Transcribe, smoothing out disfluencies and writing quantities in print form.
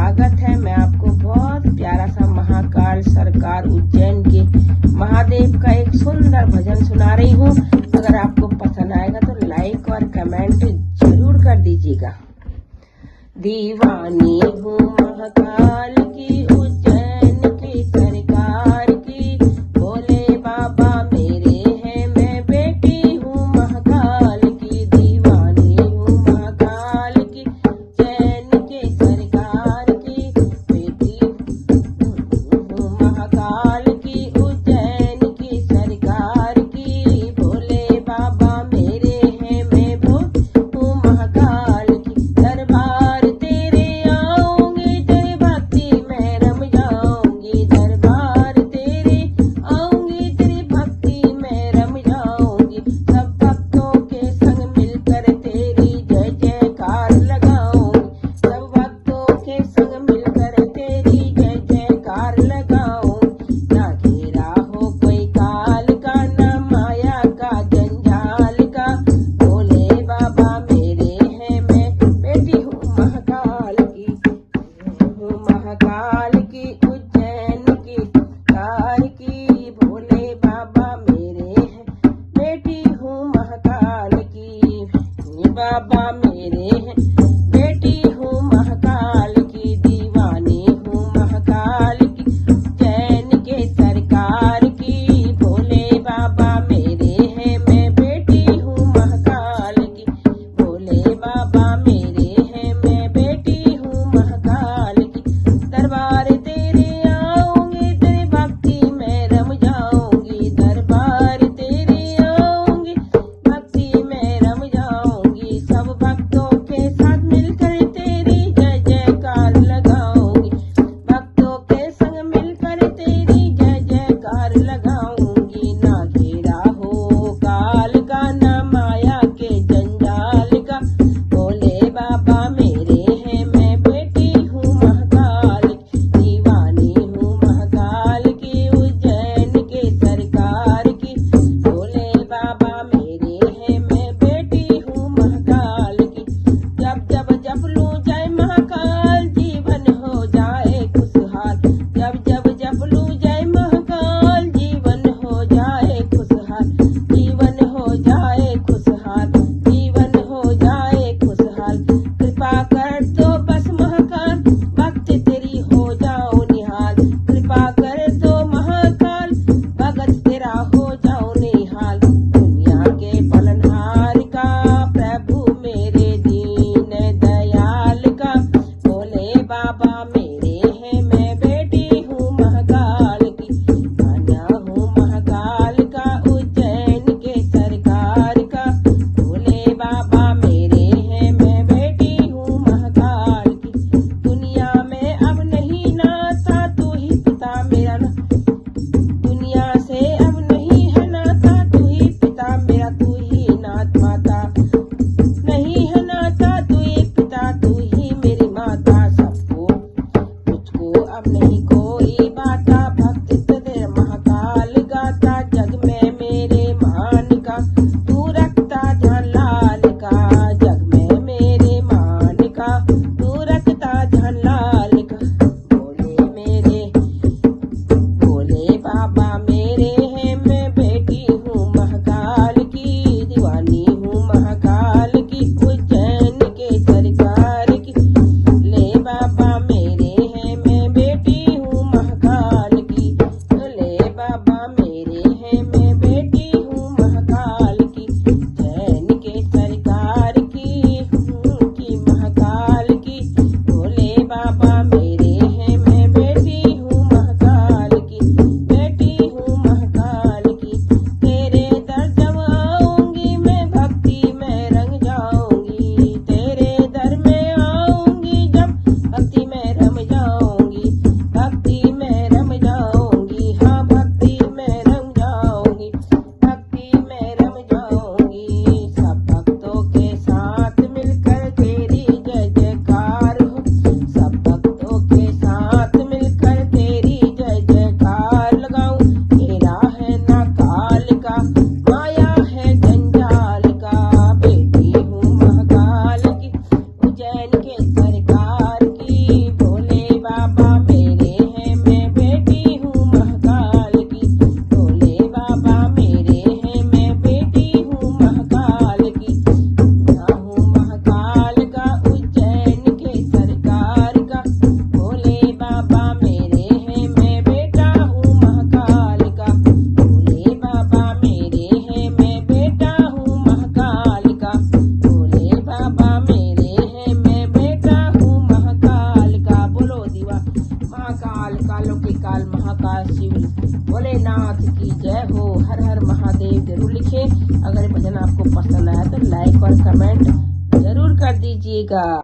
स्वागत है। मैं आपको बहुत प्यारा सा महाकाल सरकार उज्जैन के महादेव का एक सुंदर भजन सुना रही हूँ। अगर आपको पसंद आएगा तो लाइक और कमेंट जरूर कर दीजिएगा। दीवानी हूँ महाकाल की, उज्जैन की सरकार की, भोले बाबा मेरे हैं, मैं बेटी हूँ महाकाल की। दीवानी हूँ महाकाल की, उज्जैन के सरकार की, बेटी हूँ महाकाल की, उज्जैन की सरकार की, भोले बाबा मेरे हैं, मैं हूँ महाकाल की। दरबार तेरे आऊंगी, तेरी भक्ति में रम जाऊंगी। दरबार तेरे आऊंगी, तेरी भक्ति में रम जाऊंगी। सब भक्तों के संग मिलकर तेरी जय जयकार लगाऊंगी। सब भक्तों के संग मिलकर तेरी जय जयकार लगाऊंगी। ना घेरा हो कोई काल का, ना माया का जंजाल का, भोले बाबा मेरे हैं, मैं बेटी हूँ महाकाल की। हूँ महाकाल की, उज्जैन की सरकार की, भोले बाबा मेरे हैं, बेटी हूँ महाकाल की। बाबा मेरे हैं, बेटी हूँ महाकाल की। दीवानी हूँ महाकाल की, उज्जैन के सरकार की, भोले बाबा मेरे हैं, मैं बेटी हूँ महाकाल की। भोले बाबा मेरे हैं, मैं बेटी हूँ महाकाल की। दरबार तेरे आऊंगी, तेरी भक्ति में रम जाऊंगी। दरबार तेरे आऊंगी, भक्ति में रम जाऊंगी। सब भक्तों के साथ मिलकर तेरी जय जयकार लगाऊंगी। भक्तों के संग मिलकर तेरी जय जयकार लगाऊंगी। ना घेरा हो काल का, ना माया के जंजाल का, भोले बाबा मेरे हैं, मैं बेटी हूँ महाकाल की। दीवानी हूँ महाकाल की, उज्जैन के सरकार की, भोले बाबा मेरे हैं, मैं बेटी हूँ महाकाल की। जब जब जप लूं जय महाकाल, जीवन हो जाए खुशहाल। जब जब जप लूं जय महाकाल, जीवन हो जाए खुशहाल। जीवन हो जाए खुशहाल, जीवन हो जाए खुशहाल। कृपा कर दो बस महाकाल, भक्ति तेरी हो जाओ निहाल। कृपा कर दो महाकाल, भगत तेरा हो जाओ निहाल। दुनिया के पालनहार का, प्रभु मेरे दीन दयाल का, भोले बाबा मेरे हैं, मैं बेटी हूँ महाकाल की। माना हूँ महाकाल का, उज्जैन के सरकार का, भोले बाबा मेरे हैं, मैं बेटी हूँ महाकाल की। दुनिया में अब नहीं नाता, तू ही पिता मेरा ना। दुनिया से अब नहीं है नाता, तू ही पिता मेरा, तू ही नाथ माता। नहीं है नाता, तू एक पिता, तू ही मेरी माता। सबको मुझको अब नहीं कोई बाता, भक्ति तेरे महाकाल गाता। जग में मेरे मान का, तू रखता ध्यान लाल का। जग में मेरे मान का, तू रखता ध्यान लाल का। भोले मेरे, भोले बाबा मेरे हैं, मैं बेटी हूँ महाकाल की। दीवानी हूँ महाकाल की, उज्जैन के सरकार की, भोले बाबा मेरे हैं, मैं बेटी हूँ महाकाल कमेंट जरूर कर दीजिएगा।